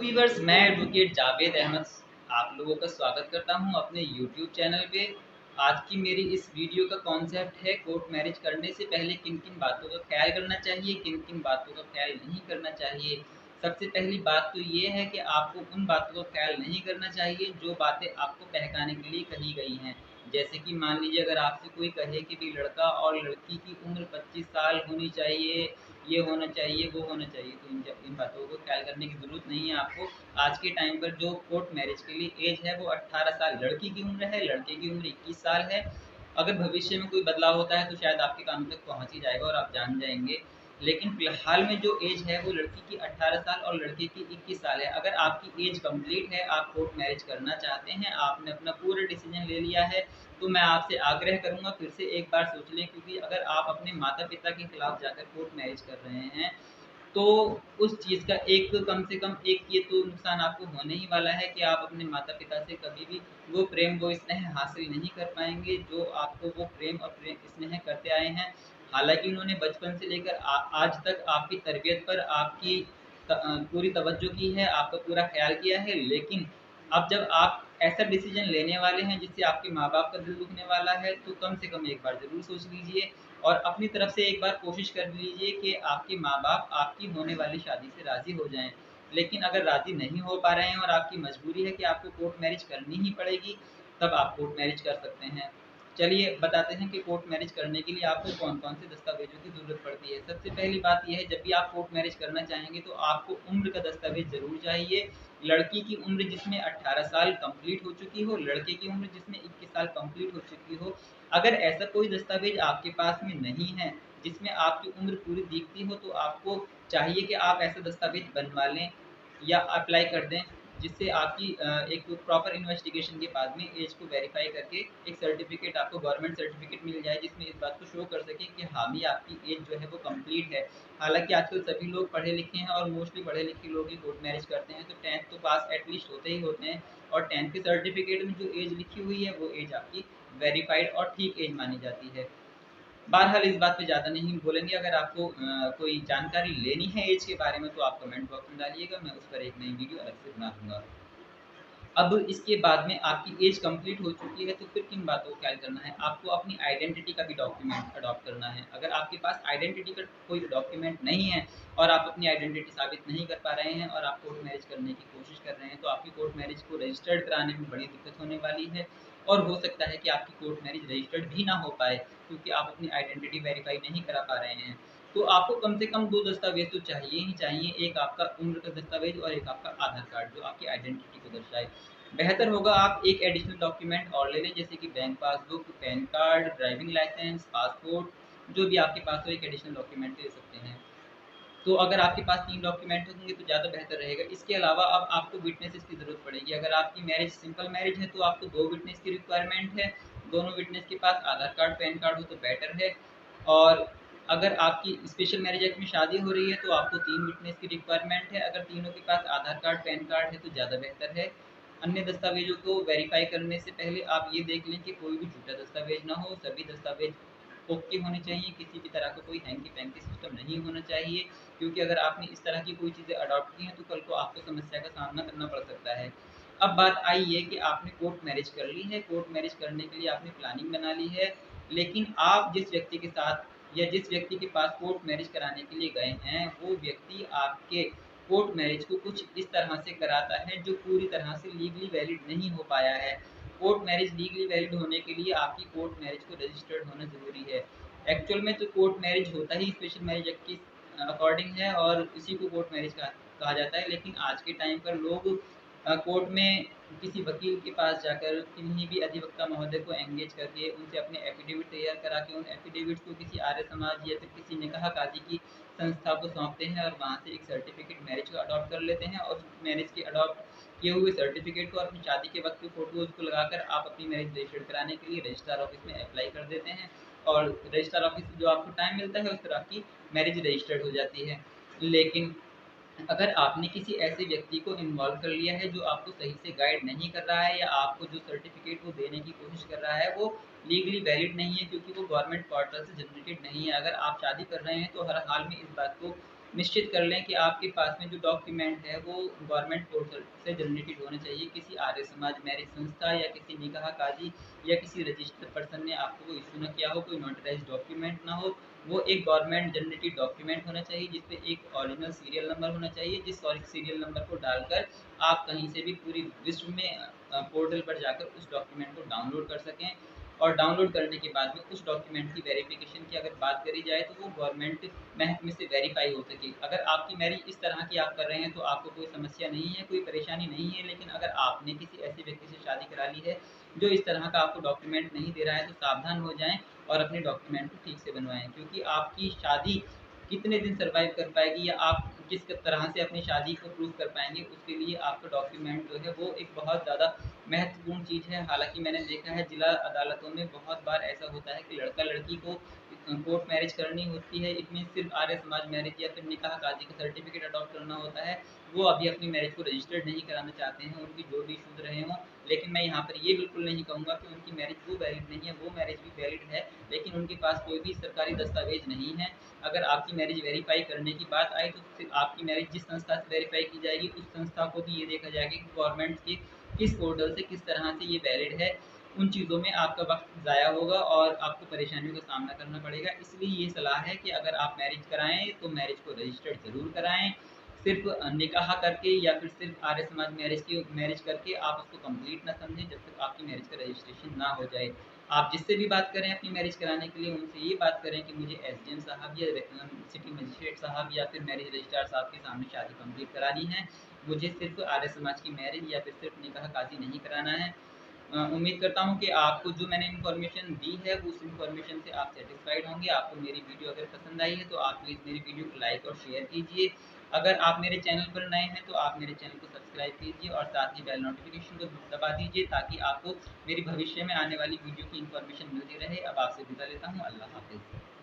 Viewers, मैं advocate Javed Ahmad आप लोगों का स्वागत करता हूं अपने यूट्यूब चैनल पे। आज की मेरी इस वीडियो का कॉन्सेप्ट है कोर्ट मैरिज करने से पहले किन किन बातों का ख्याल करना चाहिए, किन किन बातों का ख्याल नहीं करना चाहिए। सबसे पहली बात तो ये है कि आपको उन बातों का ख्याल नहीं करना चाहिए जो बातें आपको बहकाने के लिए कही गई हैं। जैसे कि मान लीजिए अगर आपसे कोई कहे कि भी लड़का और लड़की की उम्र 25 साल होनी चाहिए, ये होना चाहिए, वो होना चाहिए, तो इन बातों को ख्याल करने की ज़रूरत नहीं है आपको। आज के टाइम पर जो कोर्ट मैरिज के लिए एज है वो 18 साल लड़की की उम्र है, लड़के की उम्र 21 साल है। अगर भविष्य में कोई बदलाव होता है तो शायद आपके कानों तक पहुँच ही जाएगा और आप जान जाएंगे। लेकिन फिलहाल में जो एज है वो लड़की की 18 साल और लड़के की 21 साल है। अगर आपकी एज कंप्लीट है, आप कोर्ट मैरिज करना चाहते हैं, आपने अपना पूरा डिसीजन ले लिया है, तो मैं आपसे आग्रह करूँगा फिर से एक बार सोच लें, क्योंकि अगर आप अपने माता-पिता के खिलाफ जाकर कोर्ट मैरिज कर रहे हैं, तो उस चीज़ का एक कम से कम एक ये तो नुकसान आपको होने ही वाला है कि आप अपने माता-पिता से कभी भी वो प्रेम, वो स्नेह हासिल नहीं कर पाएँगे, जो आपको वो प्रेम और स्नेह करते आए हैं। हालाँकि उन्होंने बचपन से लेकर आज तक आपकी तरबियत पर आपकी पूरी तवज्जो की है, आपका पूरा ख़्याल किया है, लेकिन अब जब आप ऐसा डिसीज़न लेने वाले हैं जिससे आपके माँ-बाप का दिल दुखने वाला है, तो कम से कम एक बार ज़रूर सोच लीजिए और अपनी तरफ से एक बार कोशिश कर लीजिए कि आपके माँ-बाप आपकी होने वाली शादी से राज़ी हो जाएँ। लेकिन अगर राज़ी नहीं हो पा रहे हैं और आपकी मजबूरी है कि आपको कोर्ट मैरिज करनी ही पड़ेगी, तब आप कोर्ट मैरिज कर सकते हैं। चलिए बताते हैं कि कोर्ट मैरिज करने के लिए आपको कौन-कौन से दस्तावेज़ों की ज़रूरत पड़ती है। सबसे पहली बात ये है, जब भी आप कोर्ट मैरिज करना चाहेंगे तो आपको उम्र का दस्तावेज़ ज़रूर चाहिए। लड़की की उम्र जिसमें 18 साल कंप्लीट हो चुकी हो, लड़के की उम्र जिसमें 21 साल कंप्लीट हो चुकी हो। अगर ऐसा कोई दस्तावेज़ आपके पास में नहीं है, जिसमें आपकी उम्र पूरी दिखती हो, तो आपको चाहिए कि आप ऐसा दस्तावेज़ बनवा लें या अप्लाई कर दें, जिससे आपकी एक प्रॉपर इन्वेस्टिगेशन के बाद में एज को वेरीफ़ाई करके एक सर्टिफ़िकेट, आपको गवर्नमेंट सर्टिफ़िकेट मिल जाए, जिसमें इस बात को शो कर सके कि हाँ भी आपकी एज जो है वो कंप्लीट है। हालाँकि आजकल सभी लोग पढ़े लिखे हैं और मोस्टली पढ़े लिखे लोग ही कोर्ट मैरिज करते हैं, तो 10th तो पास एट लीस्ट होते ही होते हैं और 10th के सर्टिफ़िकेट में जो एज लिखी हुई है, वो एज आपकी वेरीफ़ाइड और ठीक एज मानी जाती है। बहरहाल इस बात पे ज़्यादा नहीं बोलेंगे। अगर आपको कोई जानकारी लेनी है एज के बारे में, तो आप कमेंट बॉक्स में डालिएगा, मैं उस पर एक नई वीडियो अलग से बना दूँगा। अब इसके बाद में आपकी एज कंप्लीट हो चुकी है, तो फिर किन बातों को ख्याल करना है? आपको अपनी आइडेंटिटी का भी डॉक्यूमेंट अडॉप्ट करना है। अगर आपके पास आइडेंटिटी का कोई डॉक्यूमेंट नहीं है और आप अपनी आइडेंटिटी साबित नहीं कर पा रहे हैं और आप कोर्ट मैरिज करने की कोशिश कर रहे हैं, तो आपकी कोर्ट मैरिज को रजिस्टर्ड कराने में बड़ी दिक्कत होने वाली है और हो सकता है कि आपकी कोर्ट मैरिज रजिस्टर्ड भी ना हो पाए, क्योंकि आप अपनी आइडेंटिटी वेरीफ़ाई नहीं करा पा रहे हैं। तो आपको कम से कम 2 दस्तावेज़ तो चाहिए ही चाहिए, एक आपका उम्र का दस्तावेज़ और एक आपका आधार कार्ड, जो आपकी आइडेंटिटी को दर्शाए। बेहतर होगा आप एक एडिशनल डॉक्यूमेंट और ले लें, जैसे कि bank passbook, PAN card, driving licence, passport, जो भी आपके पास हो एक एडिशनल डॉक्यूमेंट ले सकते हैं। तो अगर आपके पास 3 डॉक्यूमेंट होंगे तो ज़्यादा बेहतर रहेगा। इसके अलावा अब आपको विटनेसेस की ज़रूरत पड़ेगी। अगर आपकी मैरिज सिंपल मैरिज है तो आपको 2 विटनेस की रिक्वायरमेंट है। दोनों विटनेस के पास आधार कार्ड, पैन कार्ड हो तो बेटर है। और अगर आपकी स्पेशल मैरिज एक्ट में शादी हो रही है तो आपको 3 विटनेस की रिक्वायरमेंट है। अगर तीनों के पास आधार कार्ड, पैन कार्ड है तो ज़्यादा बेहतर है। अन्य दस्तावेज़ों को वेरीफ़ाई करने से पहले आप ये देख लें कि कोई भी झूठा दस्तावेज़ ना हो, सभी दस्तावेज़ ओके होने चाहिए, किसी भी तरह का कोई हैंकी-पैंकी सिस्टम नहीं होना चाहिए, क्योंकि अगर आपने इस तरह की कोई चीज़ें अडॉप्ट की हैं तो कल को आपको समस्या का सामना करना पड़ सकता है। अब बात आई ये कि आपने कोर्ट मैरिज कर ली है, कोर्ट मैरिज करने के लिए आपने प्लानिंग बना ली है, लेकिन आप जिस व्यक्ति के साथ या जिस व्यक्ति के पास कोर्ट मैरिज कराने के लिए गए हैं, वो व्यक्ति आपके कोर्ट मैरिज को कुछ इस तरह से कराता है जो पूरी तरह से लीगली वैलिड नहीं हो पाया है। कोर्ट मैरिज लीगली वैलिड होने के लिए आपकी कोर्ट मैरिज को रजिस्टर्ड होना ज़रूरी है। एक्चुअल में तो कोर्ट मैरिज होता ही स्पेशल मैरिज एक्ट की अकॉर्डिंग है और इसी को कोर्ट मैरिज कहा जाता है। लेकिन आज के टाइम पर लोग कोर्ट में किसी वकील के पास जाकर किन्हीं भी अधिवक्ता महोदय को एंगेज करके उनसे अपने एफिडेविट तैयार करा के उन एफिडेविट्स को किसी आर्य समाज या फिर किसी निकाह काजी की संस्था को सौंपते हैं और वहाँ से एक सर्टिफिकेट मैरिज का अडॉप्ट कर लेते हैं और मैरिज के अडॉप्ट किए हुए सर्टिफिकेट को अपनी शादी के वक्त की फ़ोटोज़ को लगाकर आप अपनी मैरिज रजिस्टर्ड कराने के लिए रजिस्ट्रार ऑफिस में अप्लाई कर देते हैं और रजिस्ट्रार ऑफिस से जो आपको टाइम मिलता है उस पर आपकी मैरिज रजिस्टर्ड हो जाती है। लेकिन अगर आपने किसी ऐसे व्यक्ति को इन्वॉल्व कर लिया है जो आपको सही से गाइड नहीं कर रहा है या आपको जो सर्टिफिकेट वो देने की कोशिश कर रहा है वो लीगली वैलिड नहीं है, क्योंकि वो गवर्नमेंट पोर्टल से जनरेटेड नहीं है। अगर आप शादी कर रहे हैं तो हर हाल में इस बात को निश्चित कर लें कि आपके पास में जो डॉक्यूमेंट है वो गवर्नमेंट पोर्टल से जनरेटेड होने चाहिए। किसी आर्य समाज मैरिज संस्था या किसी निकाह काजी या किसी रजिस्टर्ड पर्सन ने आपको वो इश्यू ना किया हो, कोई नोटराइज डॉक्यूमेंट ना हो। वो एक गवर्नमेंट जनरेटेड डॉक्यूमेंट होना चाहिए जिसपे एक ओरिजिनल सीरियल नंबर होना चाहिए, जिस सीरियल नंबर को डालकर आप कहीं से भी पूरी विश्व में पोर्टल पर जाकर उस डॉक्यूमेंट को डाउनलोड कर सकें। और डाउनलोड करने के बाद में उस डॉक्यूमेंट की वेरिफिकेशन की अगर बात करी जाए तो वो गवर्नमेंट महकमे से वेरीफाई हो सके। अगर आपकी मैरिज इस तरह की आप कर रहे हैं तो आपको कोई समस्या नहीं है, कोई परेशानी नहीं है। लेकिन अगर आपने किसी ऐसे व्यक्ति से शादी करा ली है जो इस तरह का आपको डॉक्यूमेंट नहीं दे रहा है, तो सावधान हो जाएं और अपने डॉक्यूमेंट को ठीक से बनवाएं। क्योंकि आपकी शादी कितने दिन सर्वाइव कर पाएगी या आप किस तरह से अपनी शादी को प्रूव कर पाएंगे, उसके लिए आपका डॉक्यूमेंट जो है वो एक बहुत ज़्यादा महत्वपूर्ण चीज़ है। हालांकि मैंने देखा है जिला अदालतों में बहुत बार ऐसा होता है कि लड़का लड़की को कोर्ट मैरिज करनी होती है, इसमें सिर्फ आर्य समाज मैरिज या फिर निकाह काजी का सर्टिफिकेट अडॉप्ट करना होता है। वो अभी अपनी मैरिज को रजिस्टर्ड नहीं कराना चाहते हैं, उनकी जो भी इशूज़ रहे हों। लेकिन मैं यहाँ पर ये बिल्कुल नहीं कहूँगा कि उनकी मैरिज वो वैलिड नहीं है, वो मैरिज भी वैलिड है, लेकिन उनके पास कोई भी सरकारी दस्तावेज नहीं है। अगर आपकी मैरिज वेरीफाई करने की बात आई तो फिर आपकी मैरिज जिस संस्था से वेरीफाई की जाएगी उस संस्था को भी ये देखा जाएगा कि गवर्नमेंट के किस पोर्टल से किस तरह से ये वैलिड है। उन चीज़ों में आपका वक्त ज़ाया होगा और आपको परेशानियों का सामना करना पड़ेगा। इसलिए ये सलाह है कि अगर आप मैरिज कराएं तो मैरिज को रजिस्टर्ड ज़रूर कराएं। सिर्फ निकाह करके या फिर सिर्फ आर्य समाज मैरिज करके आप उसको कंप्लीट ना समझें जब तक आपकी मैरिज का रजिस्ट्रेशन ना हो जाए। आप जिससे भी बात करें अपनी मैरिज कराने के लिए उनसे ये बात करें कि मुझे एसडीएम साहब या सिटी मजिस्ट्रेट साहब या फिर मैरिज रजिस्ट्रार साहब के सामने शादी कंप्लीट करानी है। मुझे सिर्फ आर्य समाज की मैरिज या फिर सिर्फ निकाह काजी नहीं कराना है। उम्मीद करता हूँ कि आपको जो मैंने इन्फॉर्मेशन दी है उस इन्फॉर्मेशन से आप सेटिस्फाइड होंगे। आपको मेरी वीडियो अगर पसंद आई है तो आप प्लीज़ मेरी वीडियो को लाइक और शेयर कीजिए। अगर आप मेरे चैनल पर नए हैं तो आप मेरे चैनल को सब्सक्राइब कीजिए और साथ ही बेल नोटिफिकेशन को दबा दीजिए ताकि आपको मेरी भविष्य में आने वाली वीडियो की इन्फॉर्मेशन मिलती रहे। अब आपसे विदा लेता हूँ। अल्लाह हाफिज़।